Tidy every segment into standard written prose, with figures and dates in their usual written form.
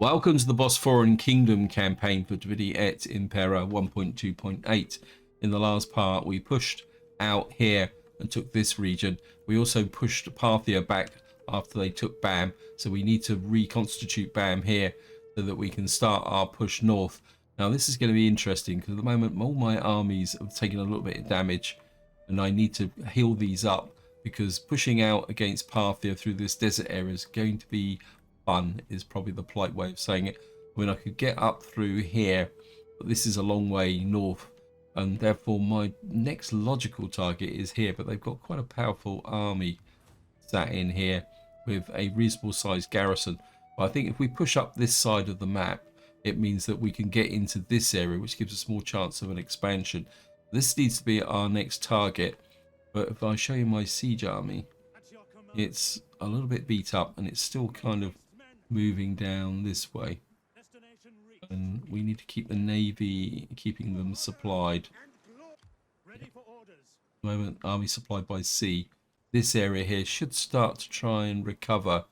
Welcome to the Bosporan Kingdom campaign for Et Impera 1.2.8. In the last part, we pushed out here and took this region. We also pushed Parthia back after they took Bam, so we need to reconstitute Bam here so that we can start our push north. Now this is going to be interesting because at the moment all my armies have taken a little bit of damage and I need to heal these up because pushing out against Parthia through this desert area is going to be fun, is probably the polite way of saying it. I mean, I could get up through here, but this is a long way north, and therefore my next logical target is here. But they've got quite a powerful army sat in here with a reasonable sized garrison. But I think if we push up this side of the map, it means that we can get into this area, which gives us more chance of an expansion. This needs to be our next target. But if I show you my siege army, it's a little bit beat up and it's still kind of moving down this way, and we need to keep the navy, keeping them supplied. At the moment, army supplied by sea. This area here should start to try and recover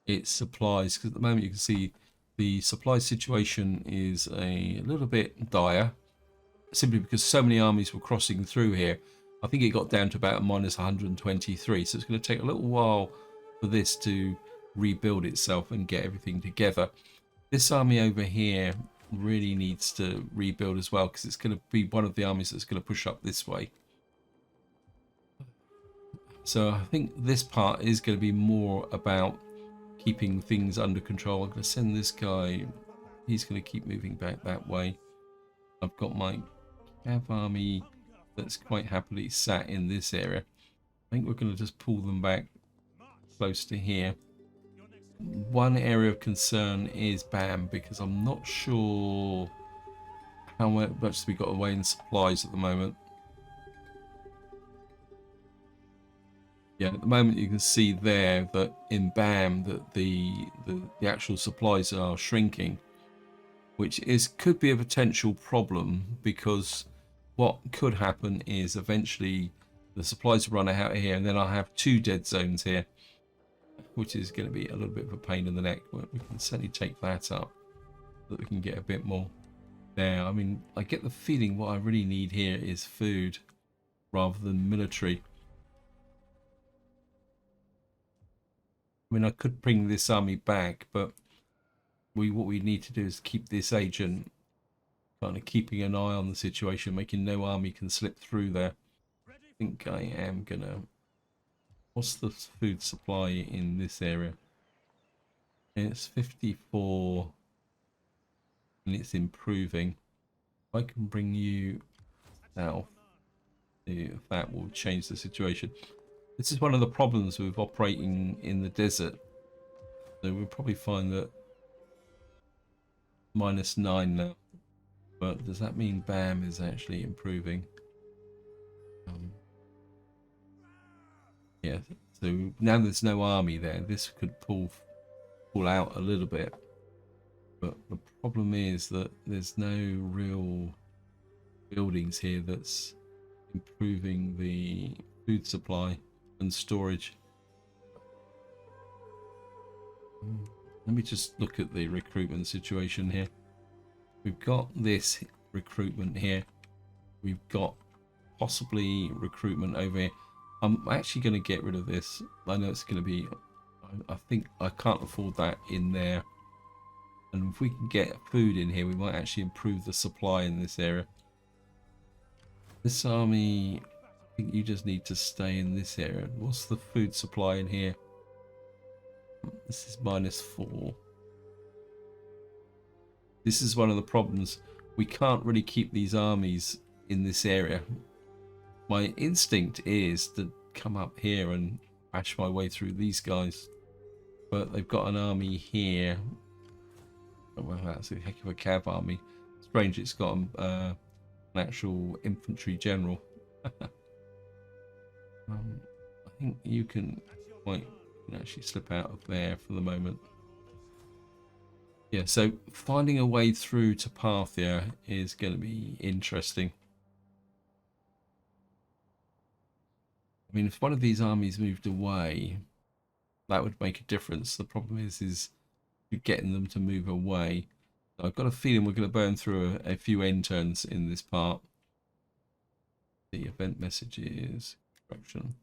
its supplies, because at the moment you can see the supply situation is a little bit dire, simply because so many armies were crossing through here. I think it got down to about a minus 123, so it's going to take a little while for this to rebuild itself and get everything together. This army over here really needs to rebuild as well, because it's going to be one of the armies that's going to push up this way. So I think this part is going to be more about keeping things under control. I'm going to send this guy, he's going to keep moving back that way. I've got my cav army that's quite happily sat in this area. I think we're going to just pull them back close to here. One area of concern is Bam, because I'm not sure how much we got away in supplies at the moment. Yeah, at the moment you can see there that in Bam that the actual supplies are shrinking, which could be a potential problem, because what could happen is eventually the supplies run out here and then I'll have two dead zones here, which is going to be a little bit of a pain in the neck. But we can certainly take that up so that we can get a bit more there. I mean, I get the feeling what I really need here is food rather than military. I mean, I could bring this army back, but what we need to do is keep this agent kind of keeping an eye on the situation, making no army can slip through there. I think I am gonna... What's the food supply in this area? It's 54 and it's improving. If I can bring you south, that will change the situation. This is one of the problems with operating in the desert. So we'll probably find that -9 now. But does that mean Bam is actually improving? Yeah, so now there's no army there. This could pull out a little bit. But the problem is that there's no real buildings here that's improving the food supply and storage. Let me just look at the recruitment situation here. We've got this recruitment here. We've got possibly recruitment over here. I'm actually going to get rid of this. I know it's going to be... I think I can't afford that in there. And if we can get food in here, we might actually improve the supply in this area. This army, I think you just need to stay in this area. What's the food supply in here? This is -4. This is one of the problems. We can't really keep these armies in this area. My instinct is to come up here and bash my way through these guys. But they've got an army here. Oh, well, that's a heck of a cav army. Strange, it's got an actual infantry general. I think you can actually slip out of there for the moment. Yeah, so finding a way through to Parthia is going to be interesting. I mean, if one of these armies moved away, that would make a difference. The problem is getting them to move away. So I've got a feeling we're going to burn through a few end turns in this part. The event messages, construction.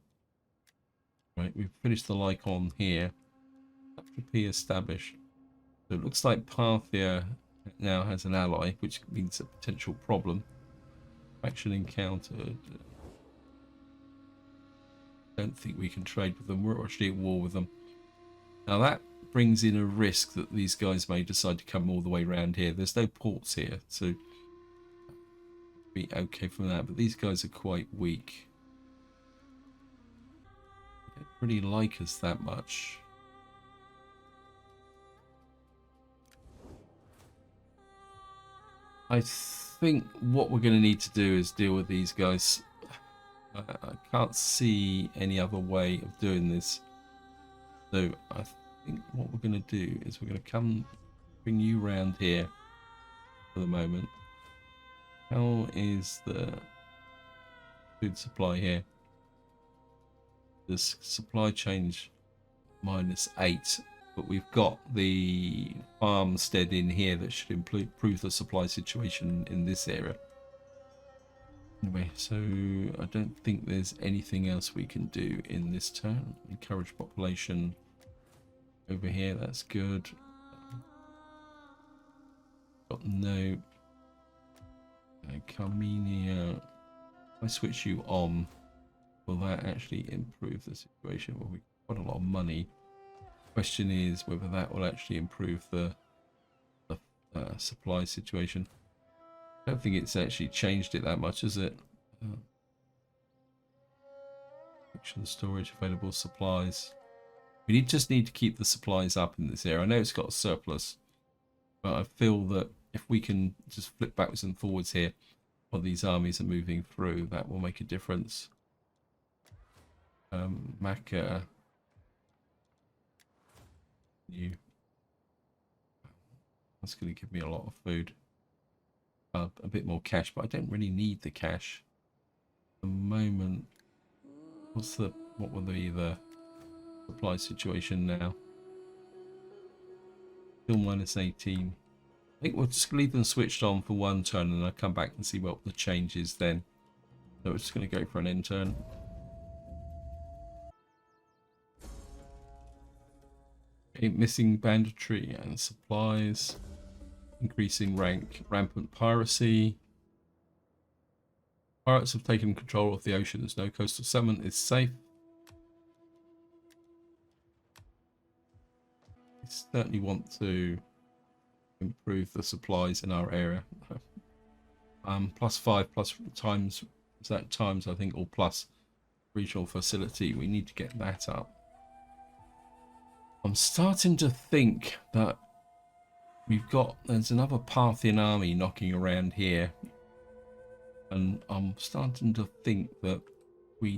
Right, we've finished the Lycon here. P established. So it looks like Parthia now has an ally, which means a potential problem. Faction encountered. Don't think we can trade with them. We're actually at war with them. Now that brings in a risk that these guys may decide to come all the way around here. There's no ports here, so be okay from that. But these guys are quite weak. They don't really like us that much. I think what we're going to need to do is deal with these guys. I can't see any other way of doing this. So I think what we're going to do is we're going to come bring you round here for the moment. How is the food supply here? This supply change -8, but we've got the farmstead in here that should improve the supply situation in this area. Anyway, so I don't think there's anything else we can do in this turn. Encourage population over here, that's good. Got no Carmenia. If I switch you on, will that actually improve the situation? Well, we've got a lot of money. Question is whether that will actually improve the supply situation. I don't think it's actually changed it that much, is it? Action storage, available supplies. We just need to keep the supplies up in this area. I know it's got a surplus, but I feel that if we can just flip backwards and forwards here while these armies are moving through, that will make a difference. Macca. That's going to give me a lot of food. A bit more cash, but I don't really need the cash at the moment. What will be the supply situation now? Still -18. I think we'll just leave them switched on for one turn, and I'll come back and see what the change is then. So we're just going to go for an end turn. Okay, missing banditry and supplies. Increasing rank, rampant piracy. Pirates have taken control of the oceans. No coastal settlement is safe. We certainly want to improve the supplies in our area. +5 plus times, is that times I think, or plus regional facility. We need to get that up. I'm starting to think that there's another Parthian army knocking around here, and I'm starting to think that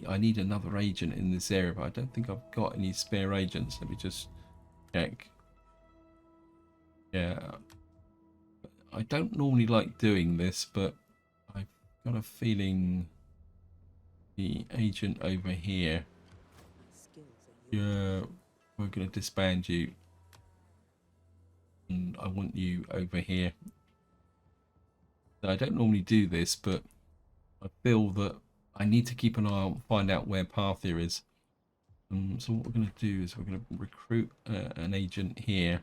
I need another agent in this area, but I don't think I've got any spare agents. Let me just check. Yeah, I don't normally like doing this, but I've got a feeling the agent over here, yeah, we're going to disband you. And I want you over here. Now, I don't normally do this, but I feel that I need to keep an eye on, find out where Parthia is. So what we're going to do is we're going to recruit an agent here.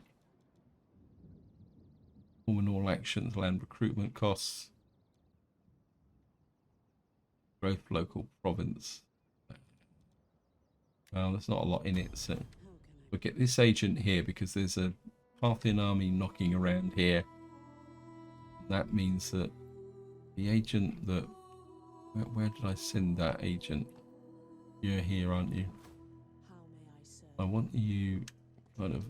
Performing all actions, land recruitment costs, growth local province. Well, there's not a lot in it, so we'll get this agent here because there's a Parthian army knocking around here. That means that the agent that... Where did I send that agent? You're here, aren't you? I want you kind of...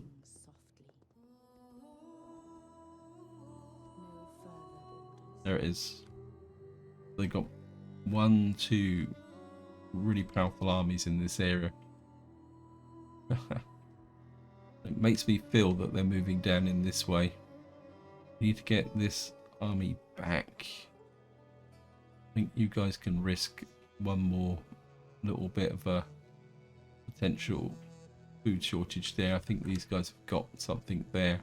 There it is. They got 1, 2 really powerful armies in this area. It makes me feel that they're moving down in this way. We need to get this army back. I think you guys can risk one more little bit of a potential food shortage there. I think these guys have got something there.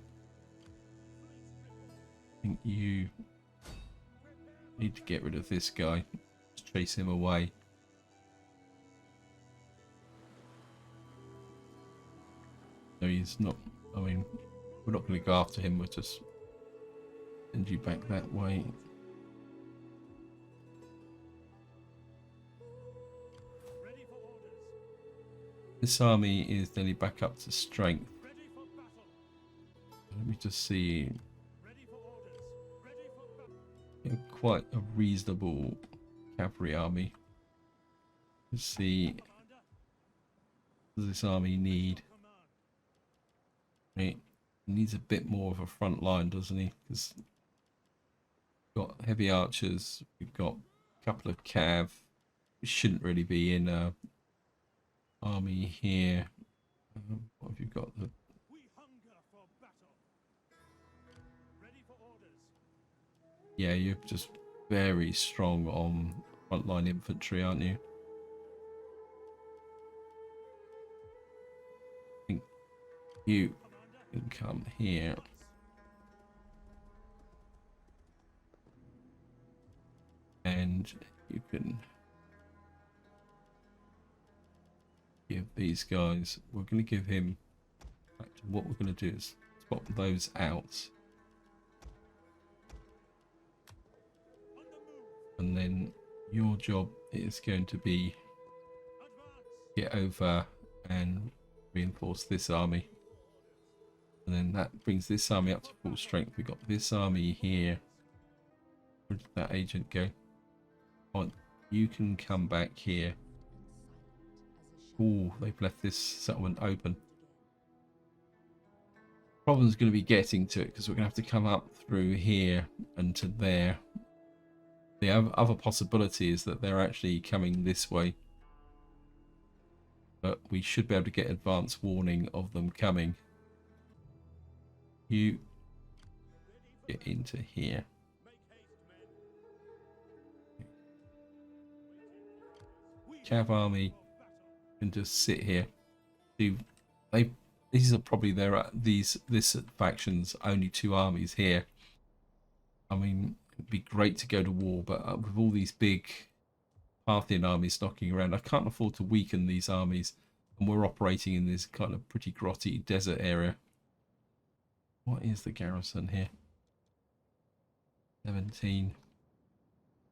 I think you need to get rid of this guy. Just chase him away. No, he's not. I mean, we're not going to go after him. We'll just send you back that way. This army is nearly back up to strength. Let me just see. Yeah, quite a reasonable cavalry army. Let's see. What does this army need? Right. He needs a bit more of a front line, doesn't he? Because we've got heavy archers, we've got a couple of cav. We shouldn't really be in a army here. What have you got? Yeah, you're just very strong on frontline infantry, aren't you? I think you can come here. And you can give these guys, we're going to give him, what we're going to do is swap those out. And then your job is going to be get over and reinforce this army. And then that brings this army up to full strength. We've got this army here. Where did that agent go? On, you can come back here. Oh, they've left this settlement open. Problem is going to be getting to it because we're going to have to come up through here and to there. The other possibility is that they're actually coming this way. But we should be able to get advance warning of them coming. You get into here. Cav army can just sit here. These are probably this faction's only 2 armies here. I mean, it'd be great to go to war, but with all these big Parthian armies knocking around, I can't afford to weaken these armies, and we're operating in this kind of pretty grotty desert area. What is the garrison here? 17.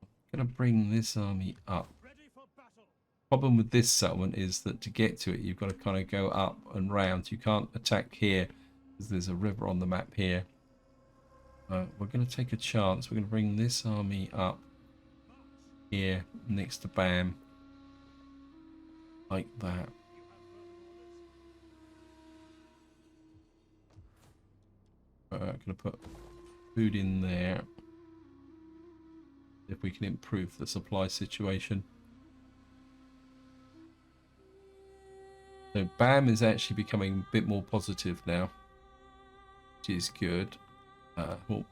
I'm gonna bring this army up. Problem with this settlement is that to get to it, you've got to kind of go up and round. You can't attack here because there's a river on the map here. We're going to take a chance. We're going to bring this army up here next to Bam. Like that. I'm going to put food in there. If we can improve the supply situation. So Bam is actually becoming a bit more positive now, which is good.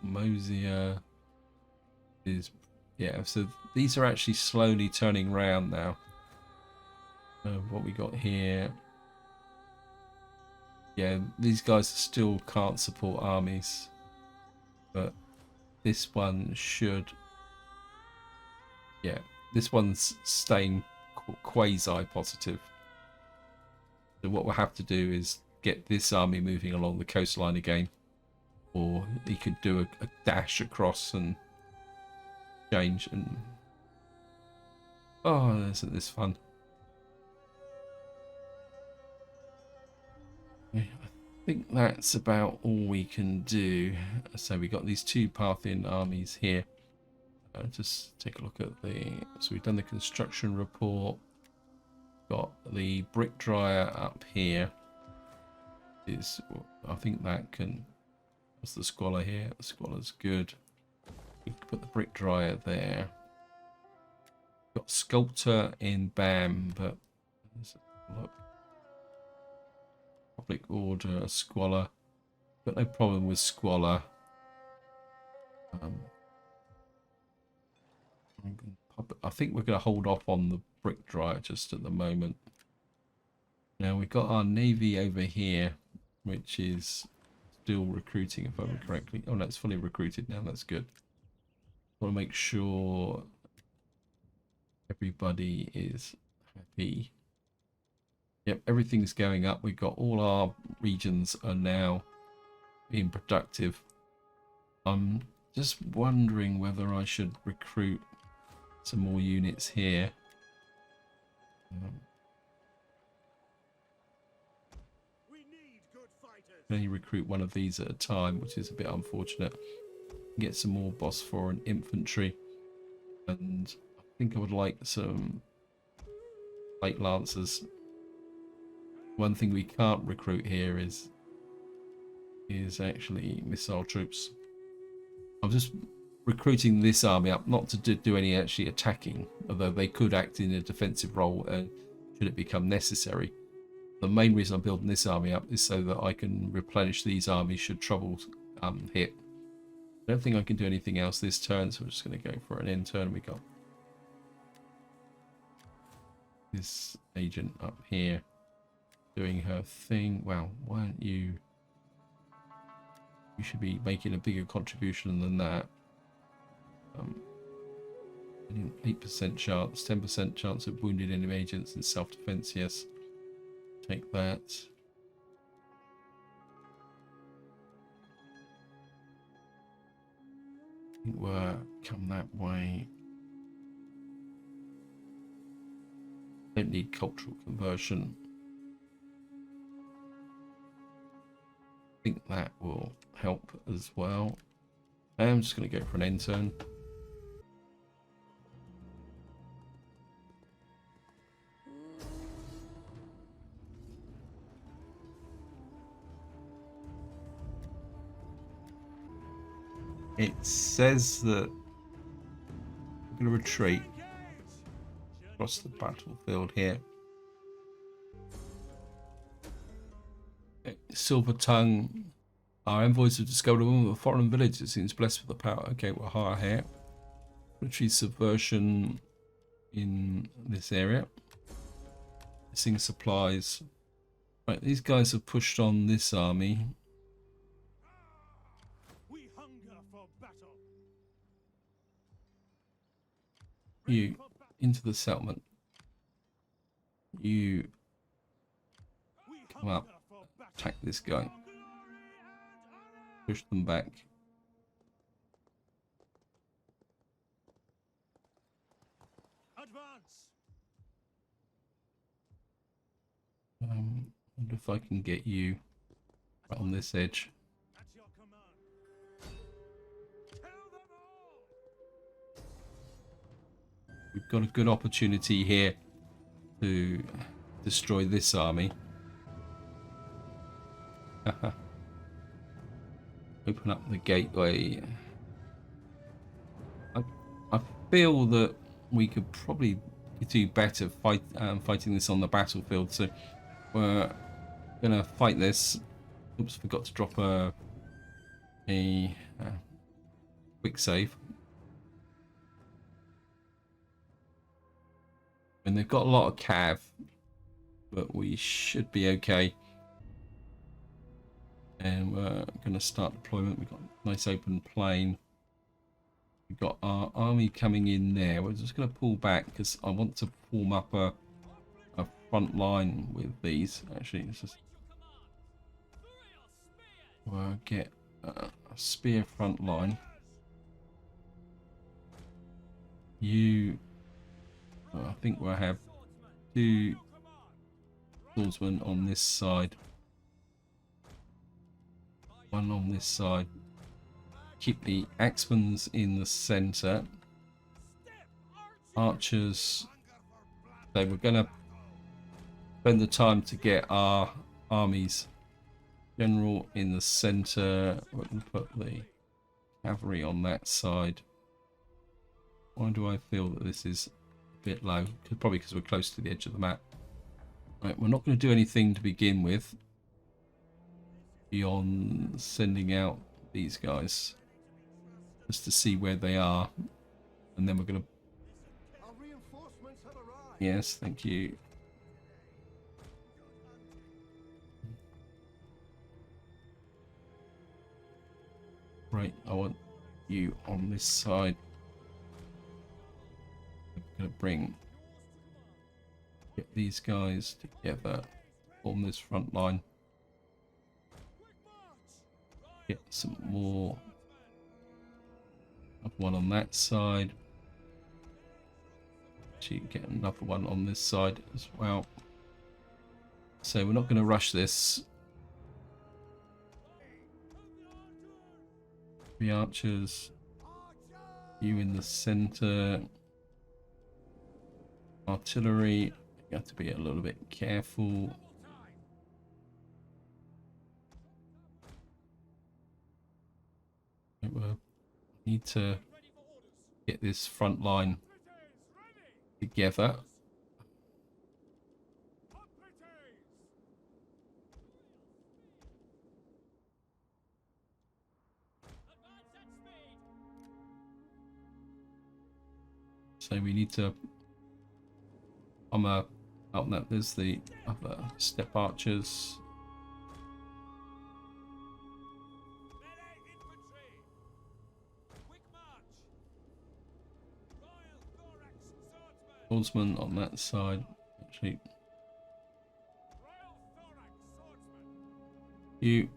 Mosier is, yeah, so these are actually slowly turning around now. What we got here, yeah, these guys still can't support armies, but this one should, yeah, this one's staying quasi positive. So what we'll have to do is get this army moving along the coastline again. Or he could do a dash across and change and... Oh, isn't this fun? I think that's about all we can do. So we got these 2 Parthian armies here. Just take a look at the... So we've done the construction report. Got the brick dryer up here. I think that can... What's the squalor here? The squalor's good. We can put the brick dryer there. Got sculptor in Bam, but let's look. Public order, squalor. Got no problem with squalor. I think we're going to hold off on the brick dryer just at the moment. Now we've got our navy over here, which is still recruiting, if I remember correctly. Oh no, it's fully recruited now. That's good. Want to make sure everybody is happy. Yep, everything's going up. We've got all our regions are now being productive. I'm just wondering whether I should recruit some more units here. Only recruit one of these at a time, which is a bit unfortunate. Get some more Bosporan infantry, and I think I would like some light lancers. One thing we can't recruit here is actually missile troops. I'm just recruiting this army up not to do any actually attacking, although they could act in a defensive role should it become necessary. The main reason I'm building this army up is so that I can replenish these armies should trouble hit. I don't think I can do anything else this turn, so we're just going to go for an end turn. We got this agent up here doing her thing. Wow, why aren't you? You should be making a bigger contribution than that. 8% chance, 10% chance of wounded enemy agents in self-defense. Yes, take that. I think we'll come that way. Don't need cultural conversion. I think that will help as well. I'm just going to go for an end turn. It says that we're going to retreat across the battlefield here. Silver Tongue. Our envoys have discovered a woman of a foreign village that seems blessed with the power. Okay, we'll hire here. Military subversion in this area. Missing supplies. Right, these guys have pushed on this army. We hunger for battle. You into the settlement. You come up, attack this guy. Push them back. Advance. Wonder if I can get you right on this edge. At your command. Kill them all. We've got a good opportunity here to destroy this army. Open up the gateway. I feel that we could probably do better fighting this on the battlefield. So we're gonna fight this. Oops, forgot to drop a quick save. And they've got a lot of cav, but we should be okay. And we're going to start deployment. We've got a nice open plain. We've got our army coming in there. We're just going to pull back because I want to form up a front line with these. Actually, let's just we'll get a spear front line. I think we'll have 2 swordsmen on this side. 1 on this side. Keep the axemans in the center. Archers. So we're going to spend the time to get our armies. General in the center. We're going to put the cavalry on that side. Why do I feel that this is a bit low? Probably because we're close to the edge of the map. Right, we're not going to do anything to begin with beyond sending out these guys just to see where they are, and then we're going to yes, thank you. Right, I want you on this side. I'm going to get these guys together on this front line. Get some more. Another one on that side. Actually, get another one on this side as well. So we're not going to rush this. The archers, you in the center. Artillery, you have to be a little bit careful. We need to get this front line together. So we need to out that there's the other step archers. Swordsman on that side. Actually, you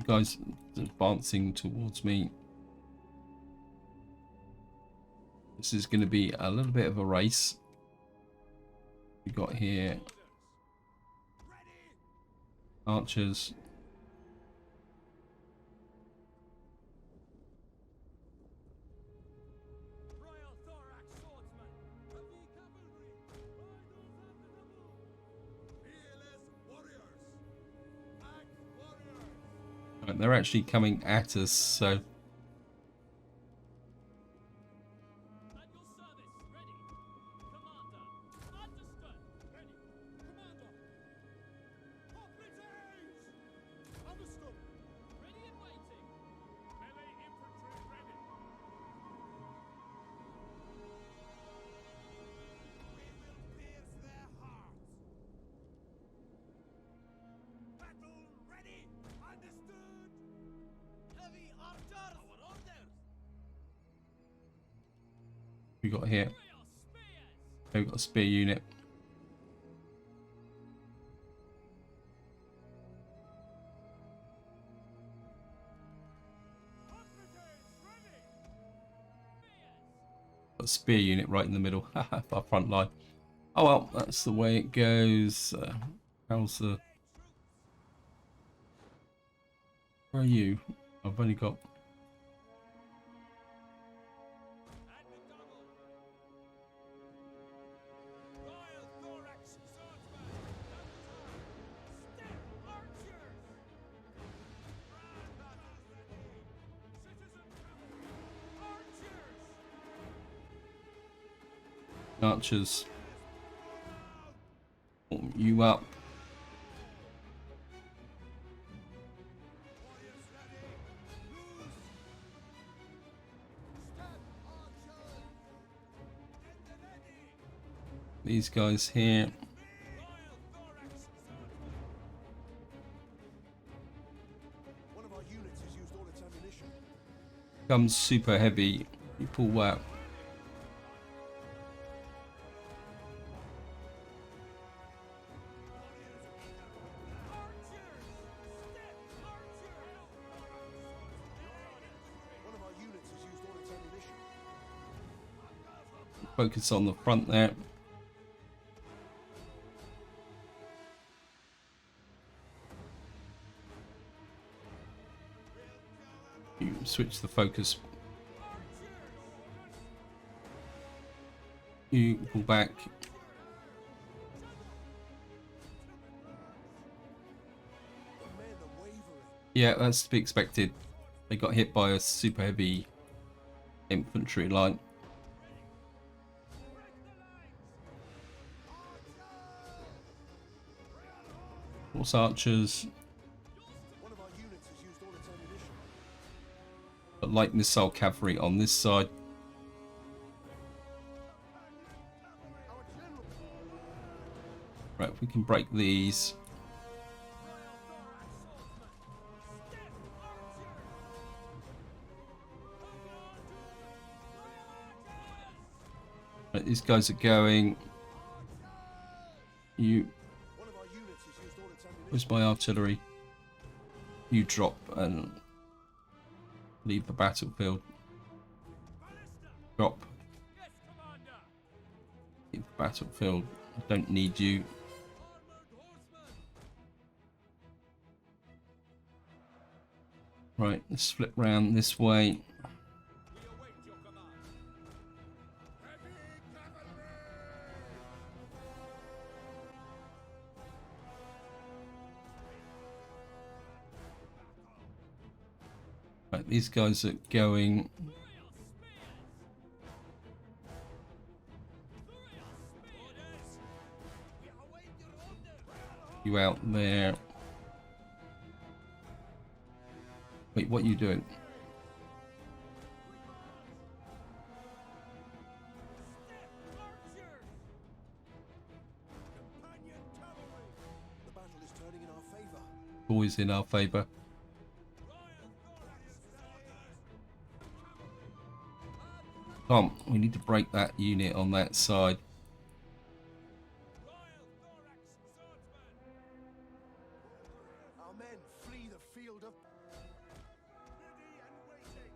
guys advancing towards me. This is going to be a little bit of a race. We got here archers. Right, they're actually coming at us, so we got here. We've got a spear unit. Got a spear unit right in the middle. Our front line. Oh well, that's the way it goes. How's the... Where are you? I've only got... Archers, warm you up. These guys here. One of our units has used all its ammunition. Comes super heavy. You pull out. Focus on the front there. You switch the focus. You pull back. Yeah, that's to be expected. They got hit by a super heavy infantry line. Horse archers. But light missile cavalry on this side. Right, if we can break these. Right, these guys are going. You. One of our units has used all its ammunition. Where's my artillery? You drop and leave the battlefield. Drop. Leave the battlefield. I don't need you. Right, let's flip round this way. Right, these guys are going. You out there. Wait, what are you doing? Companion cavalry. The battle is turning in our favor. Always in our favour. Tom, we need to break that unit on that side. Our men flee the field of ready and waiting.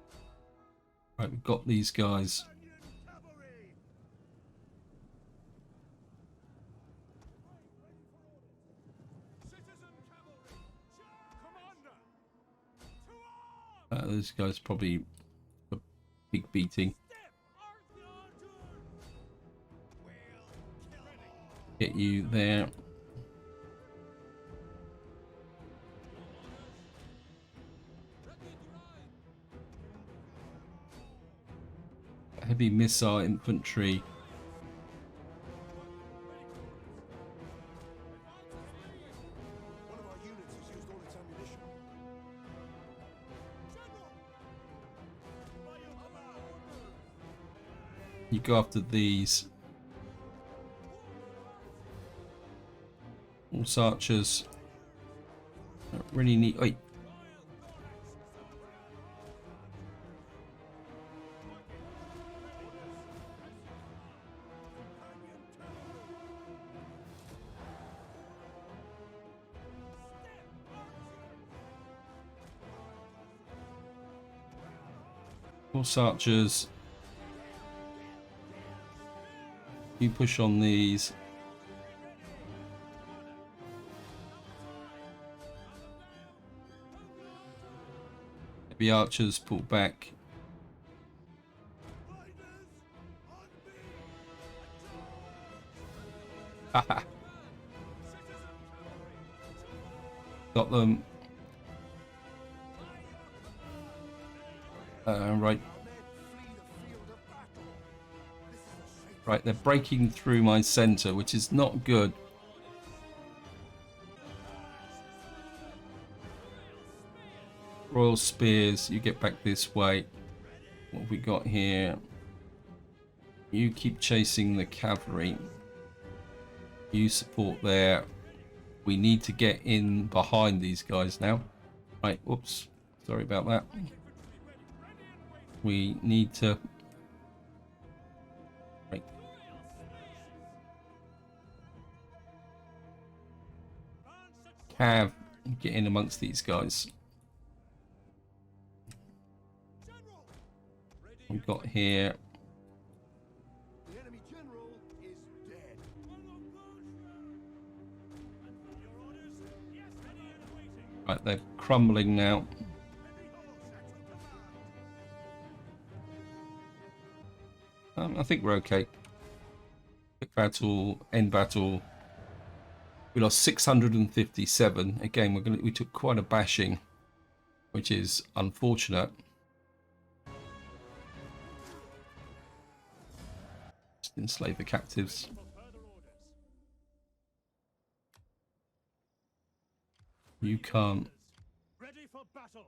Right, we've got these guys. Companion cavalry. Citizen cavalry. Commander. To arms. This guy's probably a big beating. Get you there. Heavy missile infantry. One of our units has used all its ammunition. General. By your command. You go after these. Horse archers. Don't really need. Wait. Horse archers. You push on these. Heavy archers pull back. Haha. Got them. Right. Right, they're breaking through my center, which is not good. Royal Spears, you get back this way. What have we got here? You keep chasing the cavalry. You support there. We need to get in behind these guys now. Right, whoops. Sorry about that. We need to... Right. Cav, get in amongst these guys. We've got here. The enemy general is dead. Right, they're crumbling now. I think we're okay. Quick battle, end battle. We lost 657. Again, we took quite a bashing, which is unfortunate. Just enslave the captives. You can't. Ready for battle.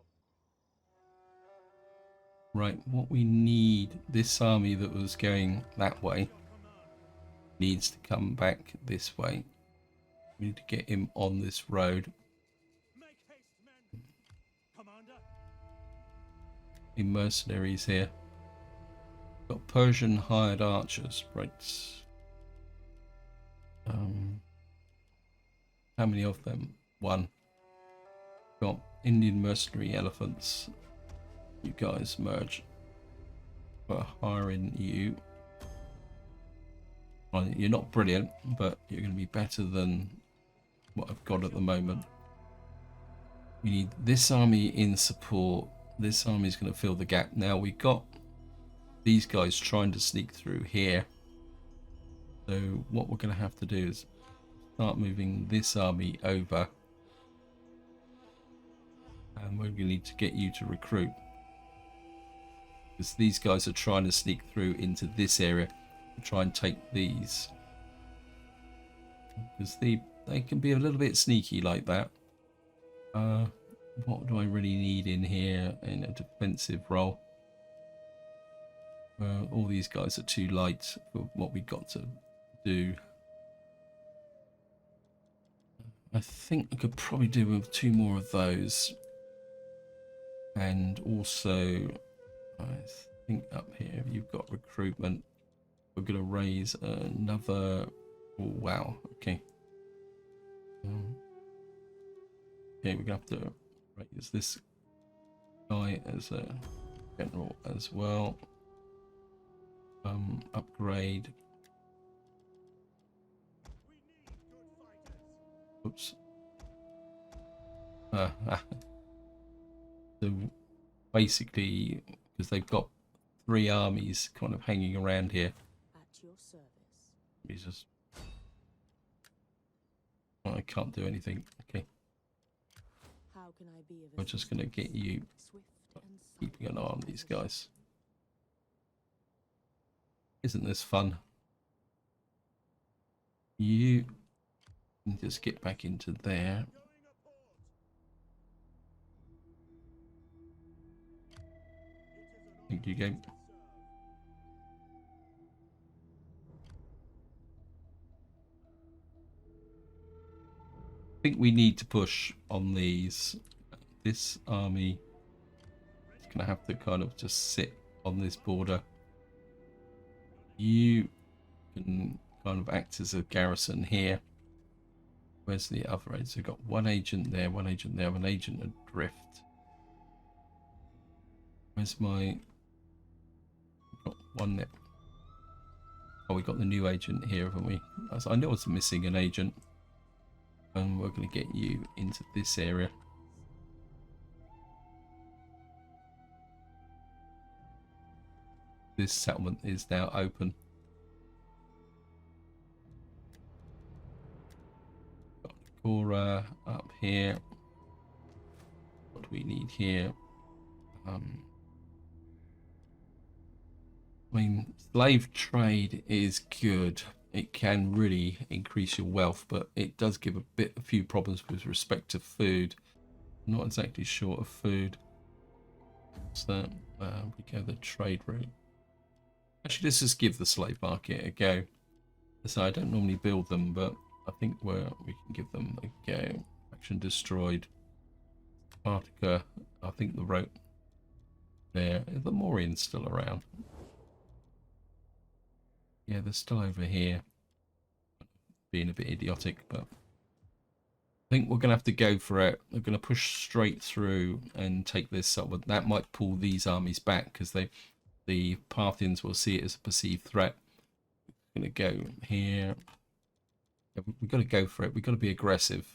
Right, what we need, this army that was going that way needs to come back this way. We need to get him on this road. Make haste, men. Commander, In mercenaries here. Got Persian hired archers, right? How many of them? One. Got Indian mercenary elephants. You guys merge. We're hiring you. Well, you're not brilliant, but you're going to be better than what I've got at the moment. We need this army in support. This army is going to fill the gap. Now we've got these guys trying to sneak through here. So what we're going to have to do is start moving this army over. And we're going to need to get you to recruit. Because these guys are trying to sneak through into this area. Try and take these. Because they can be a little bit sneaky like that. What do I really need in here in a defensive role? All these guys are too light for what we got to do. I think I could probably do with 2 more of those. And also, I think up here you've got recruitment. We're going to raise another. Oh, wow. Okay. Okay, we're going to have to raise this guy as a general as well. Upgrade. Oops. So basically, because they've got 3 armies kind of hanging around here. At your service. Jesus. I can't do anything. Okay. How can I be of We're just going to get you swift and keeping an eye on these guys. Isn't this fun? You can just get back into there. Thank you, game. I think we need to push on these. This army is going to have to kind of just sit on this border. You can kind of act as a garrison here. Where's the other agent? So we've got 1 agent there, 1 agent there, 1 agent adrift. Where's my... Got 1 there. Oh, we got the new agent here, haven't we? I know I was missing an agent. And we're going to get you into this area. This settlement is now open. Got Cora up here. What do we need here? I mean, slave trade is good. It can really increase your wealth, but it does give a few problems with respect to food. I'm not exactly short of food. So we go the trade route. Actually, let's just give the slave market a go. So I don't normally build them, but I think we can give them a go. Action destroyed. Antarctica. I think the rope there. The Morians still around. Yeah, they're still over here. Being a bit idiotic, but I think we're going to have to go for it. We're going to push straight through and take this up. That might pull these armies back because the Parthians will see it as a perceived threat. We're going to go here. Yeah, we've got to go for it. We've got to be aggressive.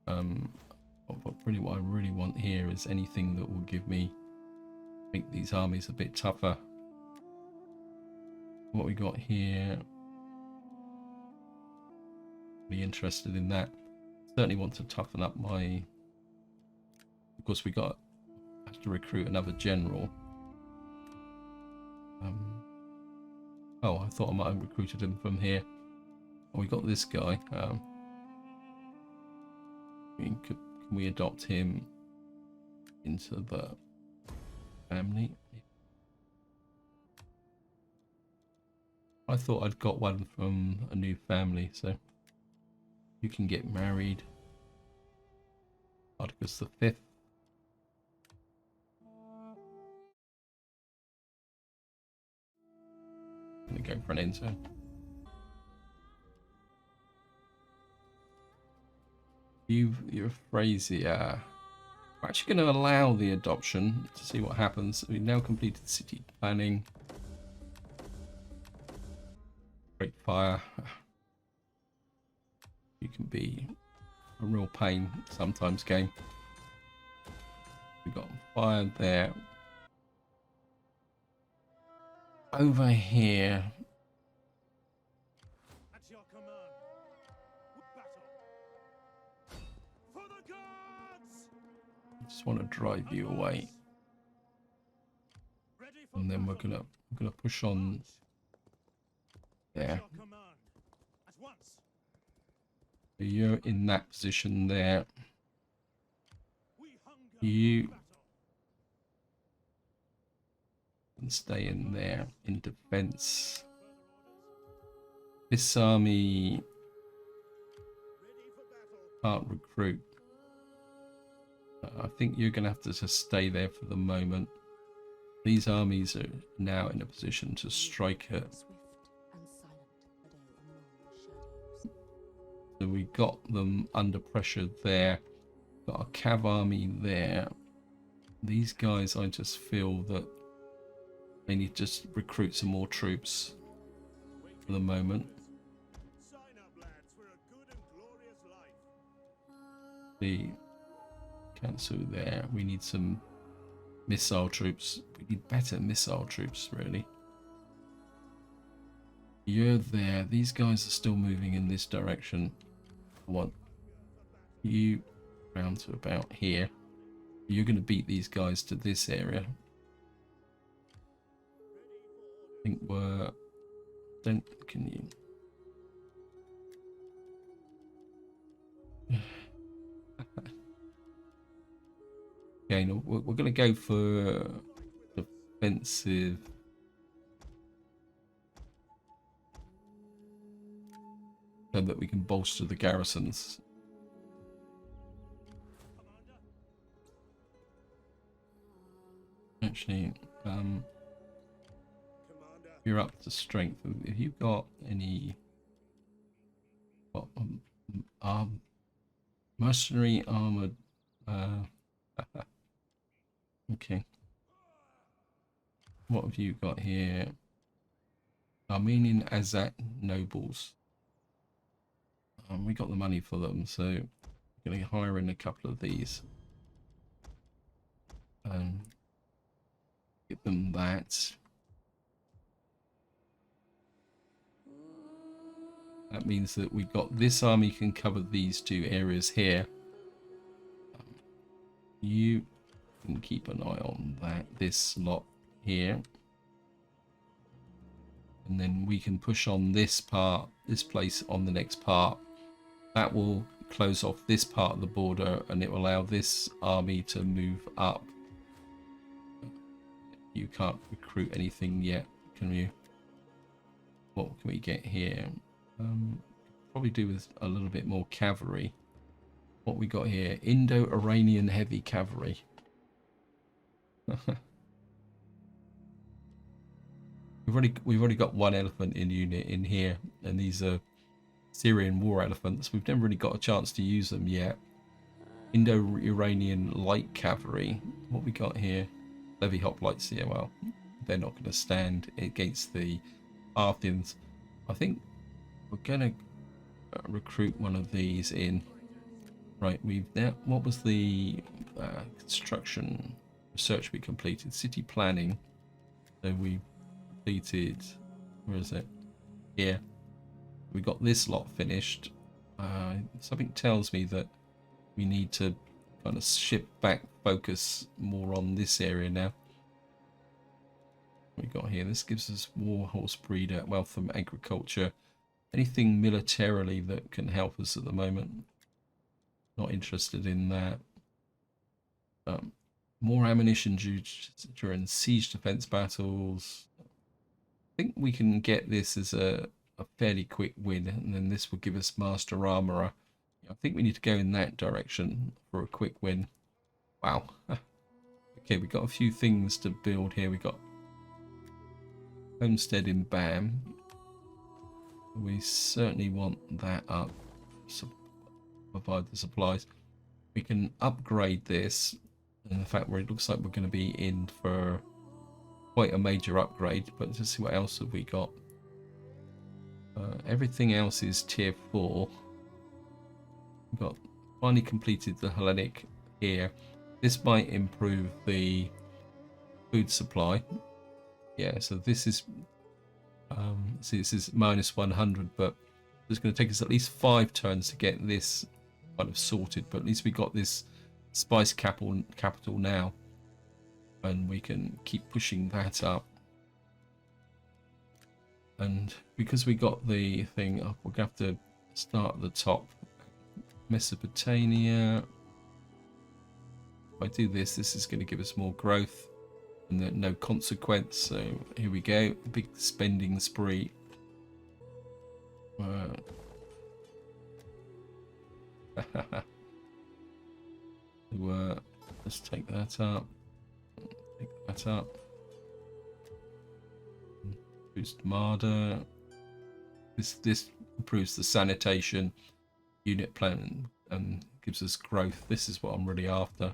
What I really want here is anything that will give me make these armies a bit tougher. What we got here, really interested in that. Certainly want to toughen up my. Of course, we have to recruit another general. Oh, I thought I might have recruited him from here. Oh, we got this guy. Can we adopt him into the family? I thought I'd got one from a new family, so You can get married. Articles the 5th. I'm gonna go for an enter. You're Phrada. We're actually going to allow the adoption to see what happens. We've now completed city planning. Great fire. You can be a real pain sometimes, game. We've got fire there. Over here. At your command. Battle. For the gods! I just want to drive you away. Ready for And then we're battle. gonna push on there. At your command. At once. So you're in that position there. We hunger You for battle. can stay in there in defense. This army Ready for battle. can't recruit. I think you're going to have to just stay there for the moment. These armies are now in a position to strike it. Swift and silent, shadow among shadows. So we got them under pressure there. Got a cav army there. These guys, I just feel that they need to just recruit some more troops for the moment. Sign up, lads, for a good and glorious life. The cancel there. We need some missile troops. We need better missile troops, really. You're there. These guys are still moving in this direction. I want you round to about here. You're going to beat these guys to this area. I think we're... Can you... Okay, no, we're going to go for defensive. So that we can bolster the garrisons. Actually, Commander. you're up to strength. Have you got any mercenary armored? Okay. What have you got here? Armenian Azat nobles. We got the money for them, so we're going to hire in a couple of these. Give them that. That means that we've got this army can cover these two areas here. You can keep an eye on that. This lot here. And then we can push on this part, this place on the next part. That will close off this part of the border and it will allow this army to move up. You can't recruit anything yet, can you? What can we get here? Probably do with a little bit more cavalry. What we got here? Indo-Iranian heavy cavalry. We've already got one elephant in unit in here, and these are Syrian war elephants. We've never really got a chance to use them yet. Indo-Iranian light cavalry. What we got here? Levy hoplites here. Well, they're not going to stand against the Parthians. I think we're going to recruit one of these in. Right, we've now. What was the construction research we completed? City planning. So we completed. Where is it? Here. We got this lot finished. Something tells me that we need to kind of shift back focus more on this area now. What we got here? This gives us war horse breeder, wealth from agriculture. Anything militarily that can help us at the moment. Not interested in that. More ammunition during siege defense battles. I think we can get this as a fairly quick win, and then this will give us master armorer I think we need to go in that direction for a quick win. Wow. Okay, we got a few things to build here. We got homestead in Bam. We certainly want that up. Provide the supplies. We can upgrade this, and the fact where it looks like we're going to be in for quite a major upgrade. But let's see what else have we got. Everything else is tier 4. We've got finally completed the Hellenic here. This might improve the food supply. Yeah, so this is see, this is minus 100, but it's going to take us at least 5 turns to get this kind of sorted. But at least we got this spice capital now, and we can keep pushing that up. And because we got the thing up, we're going to have to start at the top. Mesopotamia. If I do this, this is going to give us more growth and then no consequence. So here we go, big spending spree. Let's take that up. Take that up. Boost Marder. This improves the sanitation unit plan and gives us growth. This is what I'm really after.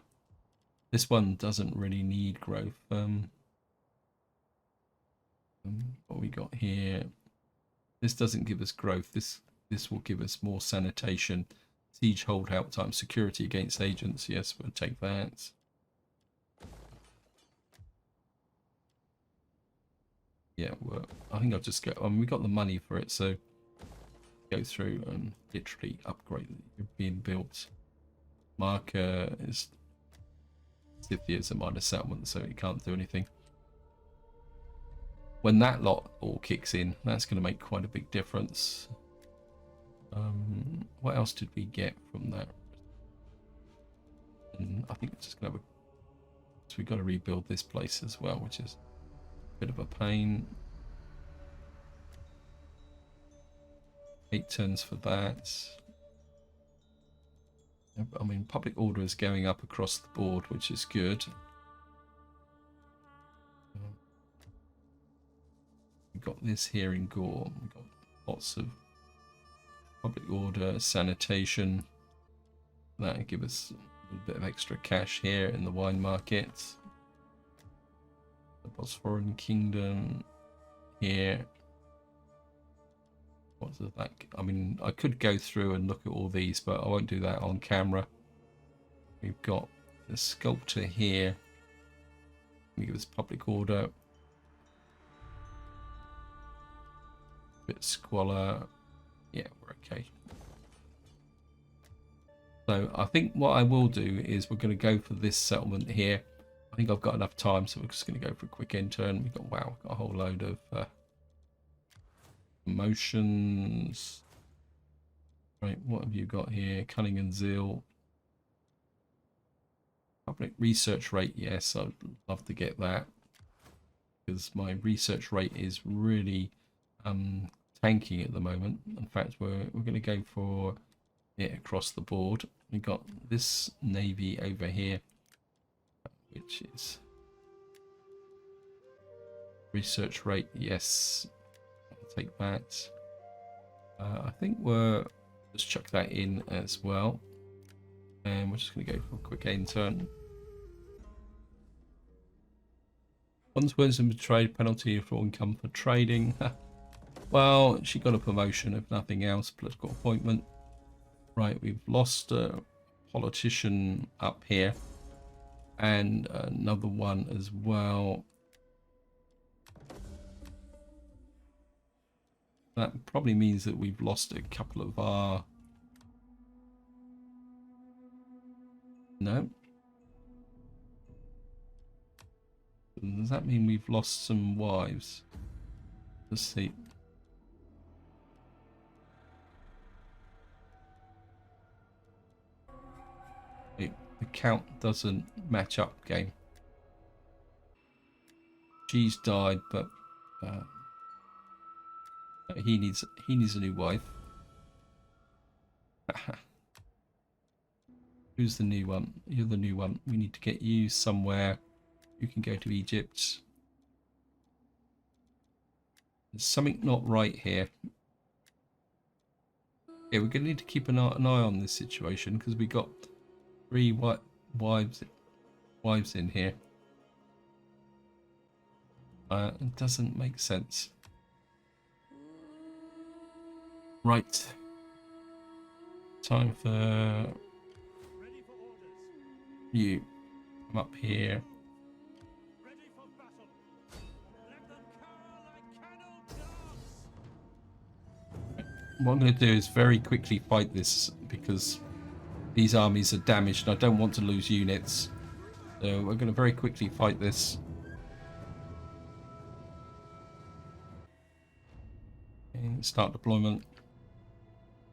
This one doesn't really need growth. What we got here? This doesn't give us growth. This will give us more sanitation. Siege hold out time, security against agents. Yes, we'll take that. Yeah, well, I think I'll just go. I mean, we got the money for it, so go through and literally upgrade the being built. Marker is Scythia is a minor settlement, so it can't do anything. When that lot all kicks in, that's going to make quite a big difference. What else did we get from that? And I think it's just going to have a... So we've got to rebuild this place as well, which is a bit of a pain. 8 turns for that. I mean, public order is going up across the board, which is good. We've got this here in Gore. We've got lots of public order, sanitation. That'll give us a little bit of extra cash here in the wine market. The Bosporan Kingdom here. What's that? I mean, I could go through and look at all these, but I won't do that on camera. We've got the sculptor here. We give us public order. Bit squalor. Yeah, we're okay. So I think what I will do is we're going to go for this settlement here. I think I've got enough time, so we're just going to go for a quick end turn. We've got, wow, got a whole load of promotions. Right, what have you got here? Cunning and zeal. Public research rate, yes, I'd love to get that, because my research rate is really tanking at the moment. In fact, we're going to go for it across the board. We've got this navy over here, which is research rate, yes, I'll take that. I think we're just chuck that in as well, and we're just going to go for a quick end turn. Once wins and betrayed, penalty for income for trading. Well, she got a promotion, if nothing else. Political appointment. Right, we've lost a politician up here, and another one as well. That probably means that we've lost a couple of our... No. Does that mean we've lost some wives? Let's see. The count doesn't match up, game. She's died, but he needs a new wife. Who's the new one? You're the new one. We need to get you somewhere. You can go to Egypt. There's something not right here. Yeah, we're going to need to keep an eye on this situation because we got 3 wives in here. It doesn't make sense. Right. Time for Ready for orders. you. Come up here. Ready for battle. Let them curl like kennel dogs. What I'm going to do is very quickly fight this because these armies are damaged and I don't want to lose units. So we're going to very quickly fight this. Okay, start deployment.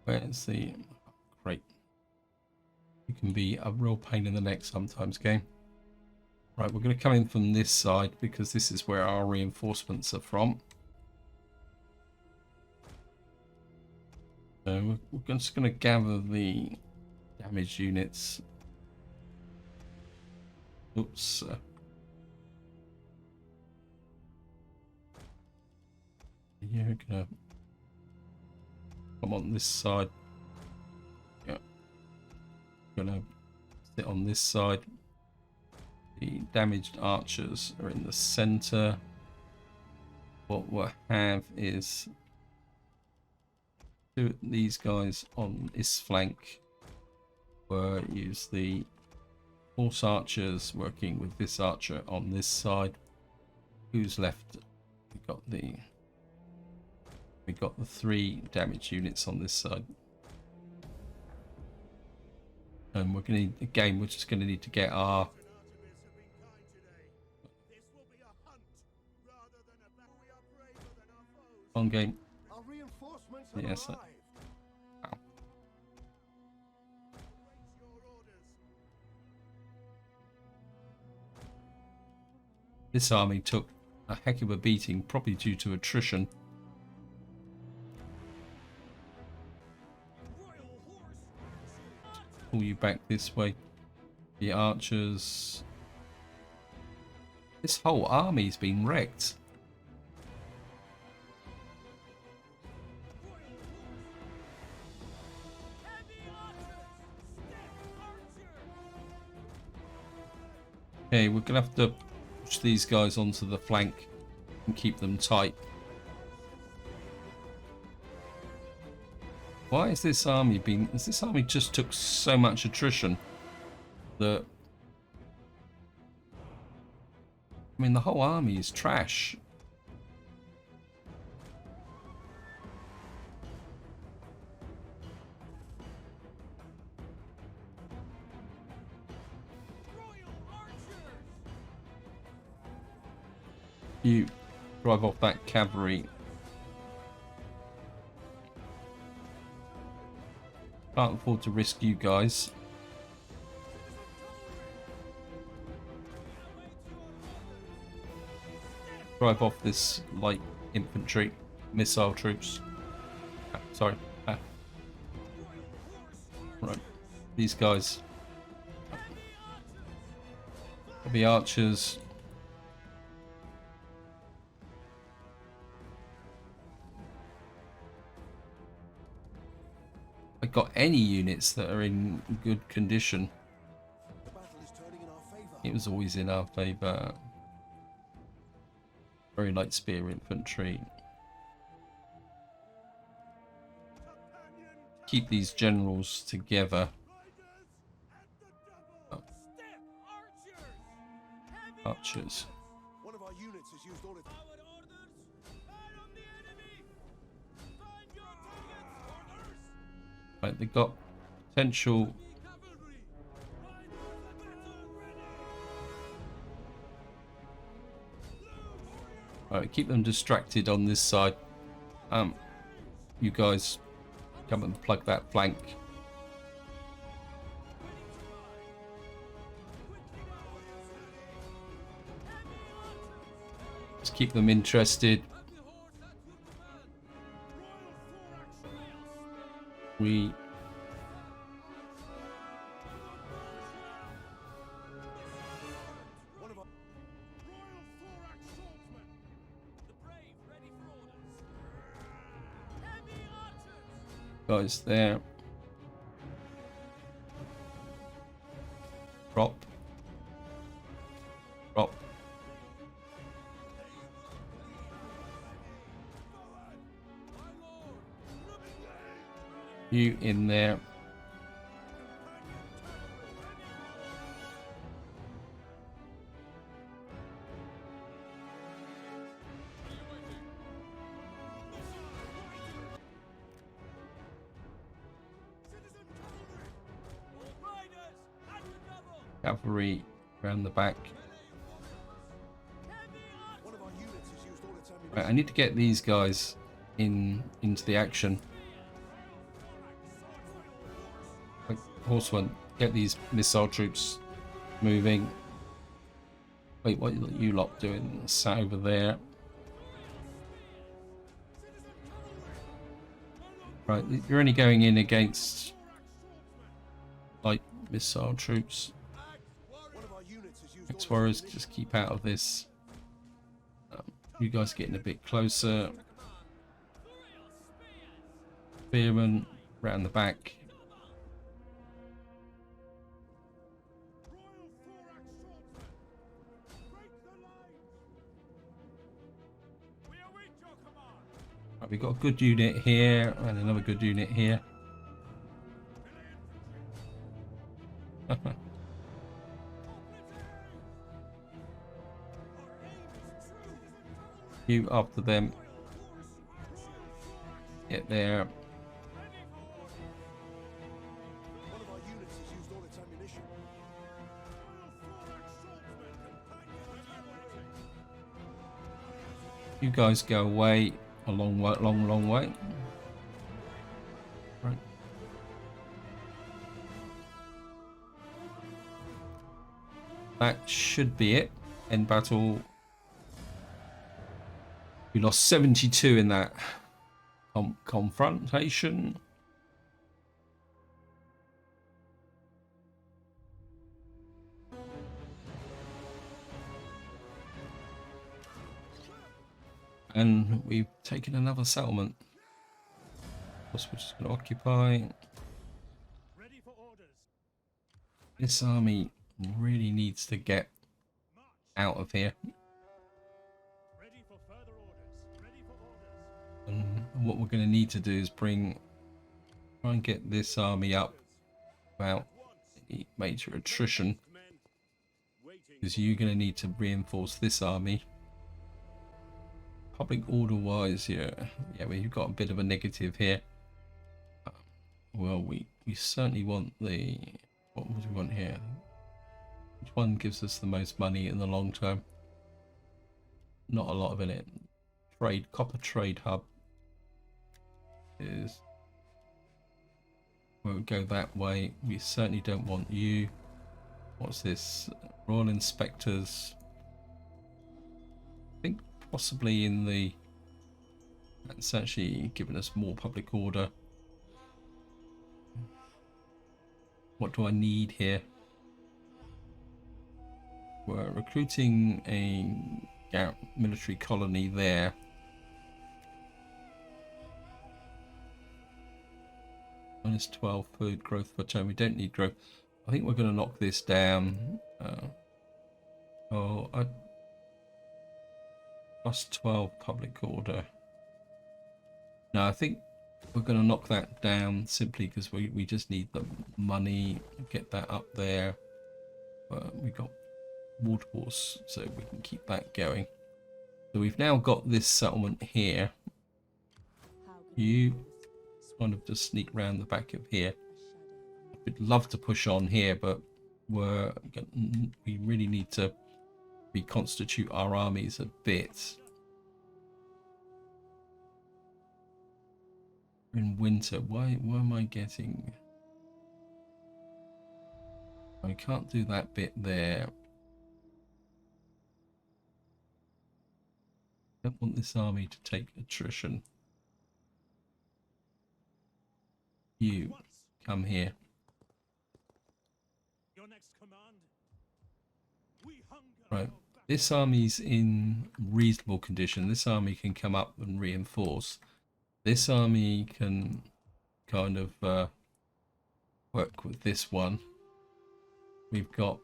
Where's the... Great. You can be a real pain in the neck sometimes, game. Right, we're going to come in from this side because this is where our reinforcements are from. So we're just going to gather the damaged units. Oops. You're going to come on this side. Yeah. Going to sit on this side. The damaged archers are in the center. What we'll have is these guys on this flank. We'll use the horse archers working with this archer on this side. Who's left? We got the 3 damage units on this side. And we're going to, again, we're just going to need to get our... On game. Our reinforcements have Yes. arrived. Ow. This army took a heck of a beating, probably due to attrition. Pull you back this way. The archers. This whole army's been wrecked. Okay, we're gonna have to push these guys onto the flank and keep them tight. Why is this army been... This army just took so much attrition that... I mean, the whole army is trash. You drive off that cavalry. Can't afford to risk you guys. Drive off this light infantry, missile troops. Sorry. Right, these guys. The archers. I got any units that are in good condition. The battle is turning in our favor. It was always in our favor. Very light spear infantry. Keep these generals together. Oh. Archers. One of our units has used all its... Right, they got potential. Alright, keep them distracted on this side. You guys come and plug that flank. Just keep them interested. Guys there. Drop. Drop. You in there. Cavalry around the back. One of our units has used all its ammunition. Right, I need to get these guys into the action. Like, horseman, get these missile troops moving. Wait, what are you lot doing? Sat over there. Right, you're only going in against light missile troops. One of our units has used all its Explorers, ammunition. just keep out of this. You guys getting a bit closer. Spearmen round the back. Right, we've got a good unit here and another good unit here. You after them. Get there. One of our units has used all its ammunition. You guys go away a long way, long way. Right. That should be it. End battle. We lost 72 in that confrontation. And we've taken another settlement. Of course, we're just going to occupy. Ready for orders. This army really needs to get out of here. Ready for further orders. Ready for orders. And what we're going to need to do is try and get this army up without any major attrition. Men. Waiting. Because you're going to need to reinforce this army. Public order wise, yeah, we've got a bit of a negative here. Well, we certainly want the, what would we want here? Which one gives us the most money in the long term? Not a lot of it. Trade, copper trade hub is where we go that way. We certainly don't want you. What's this? Royal inspectors. I think possibly in the, that's actually given us more public order. What do I need here? We're recruiting a military colony there. -12 food growth per turn. We don't need growth. I think we're going to knock this down. +12 public order. No, I think we're going to knock that down simply because we just need the money to get that up there. We got water wars, so we can keep that going. So we've now got this settlement here. How can You this kind of just sneak round the back of here. a shadow We'd love to push on here, but we really need to reconstitute our armies a bit. In winter, why am I getting? I can't do that bit there. Don't want this army to take attrition. You come here. Your next command. We hunger. Right. for This army's in reasonable condition. This army can come up and reinforce. This army can kind of work with this one. We've got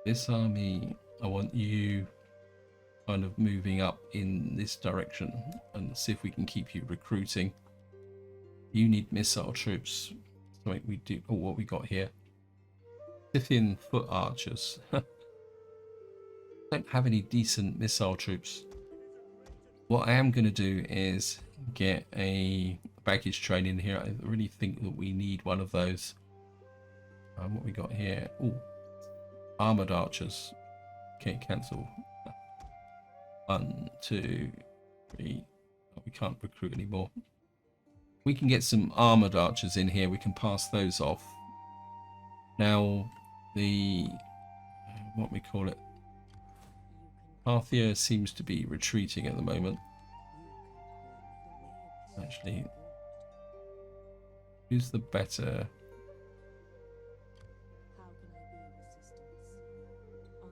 this army. I want you kind of moving up in this direction and see if we can keep you recruiting. You need missile troops. So we do. Oh, what we got here? Scythian foot archers. Don't have any decent missile troops. What I am going to do is get a baggage train in here. I really think that we need one of those. What we got here? Oh, armored archers. Okay, cancel. 1, 2, 3. Oh, we can't recruit anymore. We can get some armored archers in here. We can pass those off. Now, the what we call it? Parthia seems to be retreating at the moment. Actually, who's the better?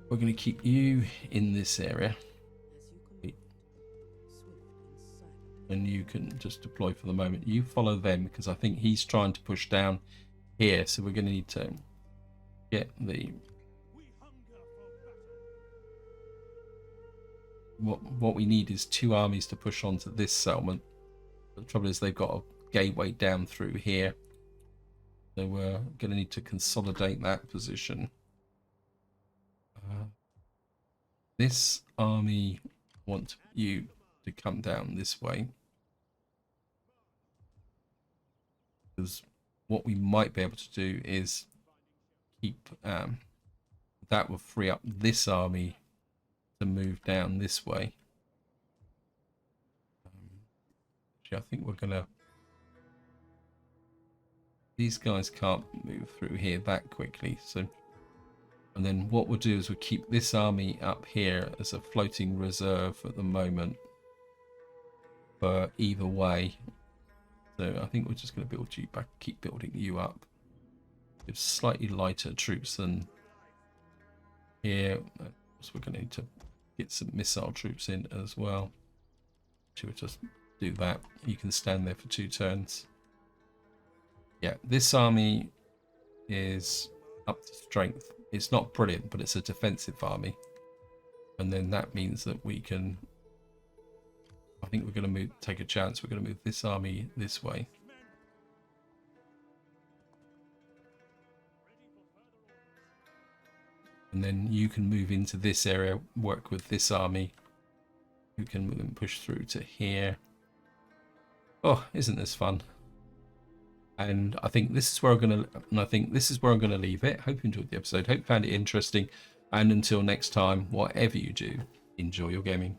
We're going to keep you in this area. And you can just deploy for the moment. You follow them because I think he's trying to push down here. So we're going to need to get the... What we need is 2 armies to push onto this settlement. The trouble is they've got a gateway down through here. So we're going to need to consolidate that position. This army wants you to come down this way. Because what we might be able to do is keep... that will free up this army to move down this way. Actually, I think we're gonna... These guys can't move through here that quickly, so... And then what we'll do is we'll keep this army up here as a floating reserve at the moment. For either way. So I think we're just going to build you back, keep building you up. With slightly lighter troops than here. So we're going to need to get some missile troops in as well. Should we just do that? You can stand there for 2 turns. Yeah, this army is up to strength. It's not brilliant, but it's a defensive army. And then that means that we can... I think we're going to take a chance. We're going to move this army this way. And then you can move into this area, work with this army. You can move and push through to here. Oh, isn't this fun? And I think this is where I'm going to leave it. Hope you enjoyed the episode. Hope you found it interesting. And until next time, whatever you do, enjoy your gaming.